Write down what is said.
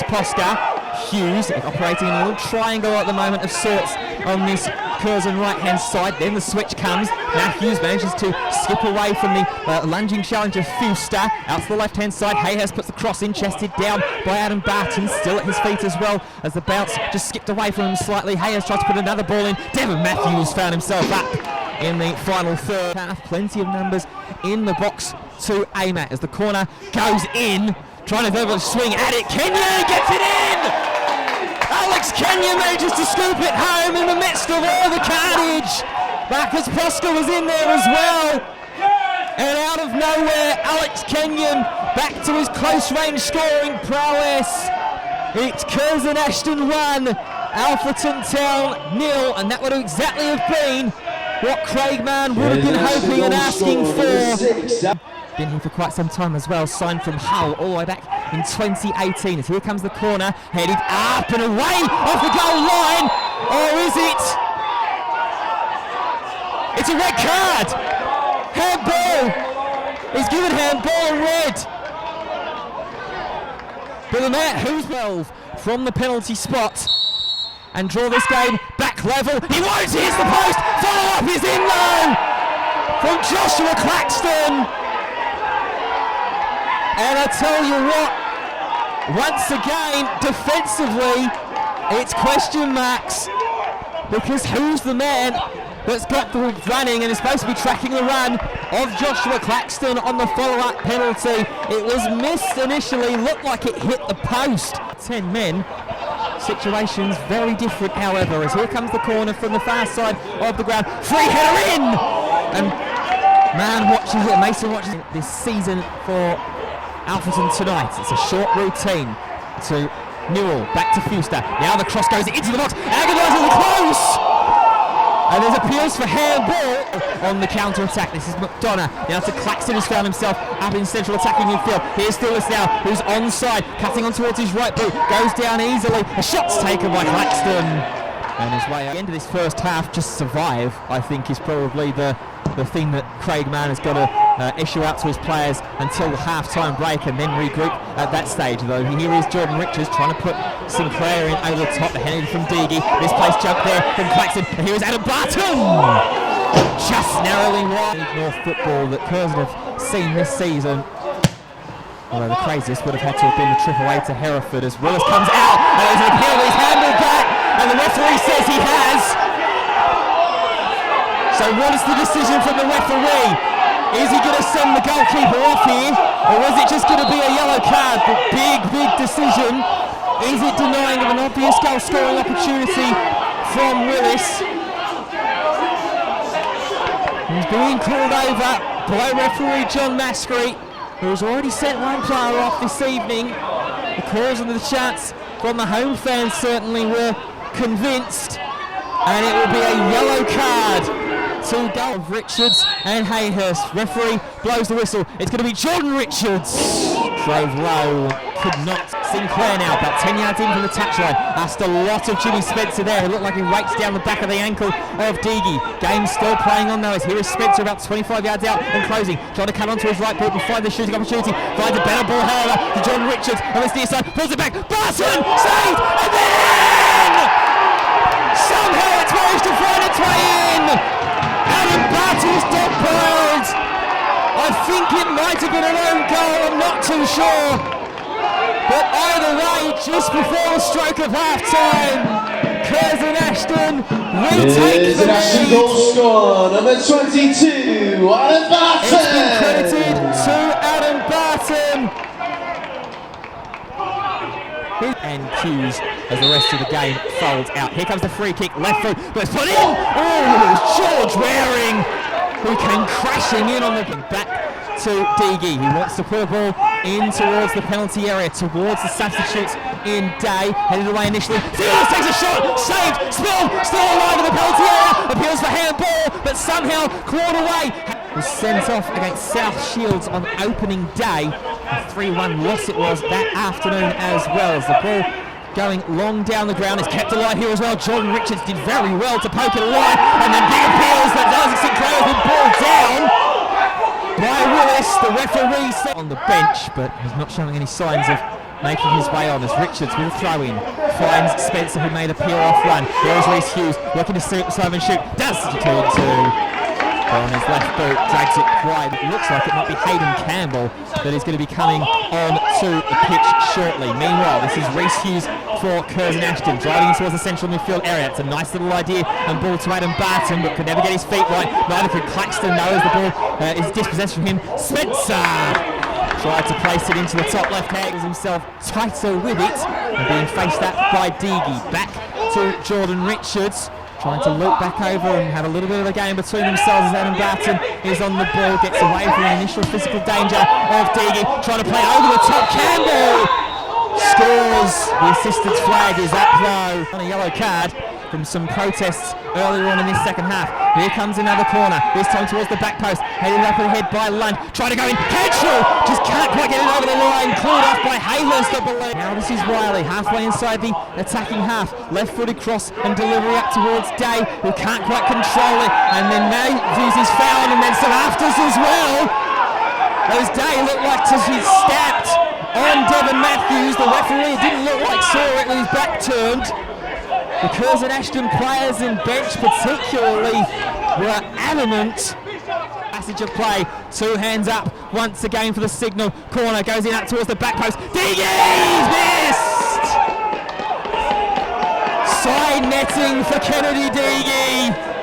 Posca, Hughes operating in a little triangle at the moment of sorts on this Curzon right hand side. Then the switch comes. Now Hughes manages to skip away from the lunging challenger Fuster. Out to the left hand side, Hayhurst puts the cross in, chested down by Adam Barton, still at his feet as well as the bounce just skipped away from him slightly. Hayhurst tries to put another ball in. Devon Matthews found himself up in the final third half. Plenty of numbers in the box to aim at as the corner goes in. Trying to verbally swing at it. Kenya gets it in! Alex Kenya manages to scoop it home in the midst of all the carnage. Marcus Posca was in there as well. And out of nowhere, Alex Kenyon back to his close range scoring prowess. It's Curzon Ashton 1, Alfreton Town 0, and that would exactly have been what Craigman would have been hoping and asking for. Been here for quite some time as well, signed from Hull all the way back in 2018. As here comes the corner, headed up and away off the goal line. Or is it? It's a red card. Handball. He's given handball and red. But the man who's 12 from the penalty spot and draw this game back level. He won't. Here's the post. Follow up is in though from Joshua Claxton. And I tell you what, once again, defensively, it's question marks, because who's the man that's got the running and is supposed to be tracking the run of Joshua Claxton on the follow-up penalty? It was missed initially, looked like it hit the post. 10 men, situations very different, however, as here comes the corner from the far side of the ground. Free header in! And man watches it, Mason watches it this season for Alfreton tonight. It's a short routine to Newell, back to Fuster. Now the cross goes into the box, agonisingly close! And there's appeals for handball on the counter-attack. This is McDonough. Now to Claxton, who's found himself up in central attacking midfield. Here's Stillis now, who's onside, cutting on towards his right boot, goes down easily. A shot's taken by Claxton. And his way at the end of this first half, just survive, I think, is probably the thing that Craig Mann has got to issue out to his players until the half-time break and then regroup at that stage. Though here is Jordan Richards trying to put Sinclair in over the top, the headed from Deagy. This place jump there from Claxton, and here is Adam Barton! Just narrowly wide. North football that Curzon have seen this season. Although the craziest would have had to have been the trip away to Hereford as Willis comes out, and there's an appeal, he's handled that, and the referee says he has. So what is the decision from the referee? Is he going to send the goalkeeper off here, or is it just going to be a yellow card? The big decision. Is it denying of an obvious goal scoring opportunity from Willis? He's being called over by referee John Maskery, who's already sent one player off this evening. The cause of the chance from the home fans certainly were convinced, and it will be a yellow card to goal of Richards and Hayhurst. Referee blows the whistle. It's going to be Jordan Richards. Drove low, could not. Sinclair now, about 10 yards in from the touchline. Asked a lot of Jimmy Spencer there. It looked like he rakes down the back of the ankle of Deagy. Game still playing on though, as here is Spencer about 25 yards out and closing. Trying to cut onto his right boot and find the shooting opportunity. Finds a better ball, however, to Jordan Richards on this near side. Pulls it back. Barton! Saved! And then! Somehow it's managed to find its way in! Adam Barton's dog-piled. I think it might have been an own goal, I'm not too sure. But either way, just before the stroke of half-time, Curzon Ashton retake the lead. Goal scorer, number 22, Adam Barton. It's been credited to Adam Barton. And cues as the rest of the game folds out. Here comes the free kick, left foot, but it's put in! Oh, George Waring, who came crashing in on the back to Deagy. He wants to put a ball in towards the penalty area, towards the substitutes in Day. Headed away initially. Fields takes a shot, saved, still alive in the penalty area. Appeals for handball, but somehow clawed away. Was sent off against South Shields on opening day. A 3-1 loss it was that afternoon as well, as the ball going long down the ground is kept alive here as well. Jordan Richards did very well to poke it alive, and then big appeals that Isaac Sinclair has been pulled down by Willis. The referee set on the bench, but he's not showing any signs of making his way on as Richards will throw in. Finds Spencer, who made a peel-off run. There's Reece Hughes looking to serve and shoot. Does turn to on his left boot, drags it wide. It looks like it might be Hayden Campbell that is going to be coming on to the pitch shortly. Meanwhile, this is Reece Hughes for Curzon Ashton, driving towards the central midfield area. It's a nice little idea, and ball to Adam Barton, but could never get his feet right. Neither could Claxton, knows the ball is dispossessed from him. Spencer tried to place it into the top left hand, himself tighter with it, and being faced at by Deagy. Back to Jordan Richards, trying to loop back over and have a little bit of a game between themselves as Adam Barton is on the ball, gets away from the initial physical danger of Deagy, trying to play over the top. Campbell scores. The assistance flag is up though on a yellow card from some protests earlier on in this second half. Here comes another corner, this time towards the back post, headed up ahead by Lund, trying to go in, Henschel just can't quite get it over the line, cleared off by Hayhurst, I believe. Now this is Riley, halfway inside the attacking half, left-footed cross and delivery up towards Day, who can't quite control it, and then Matthews is fouled, and then some afters as well. As Day looked like to be stabbed on Devon Matthews. The referee didn't look like saw it with his back turned. The Curzon Ashton players and bench particularly were adamant. Passage of play, two hands up once again for the signal. Corner goes in up towards the back post. Deagy missed! Side netting for Kennedy Deagy.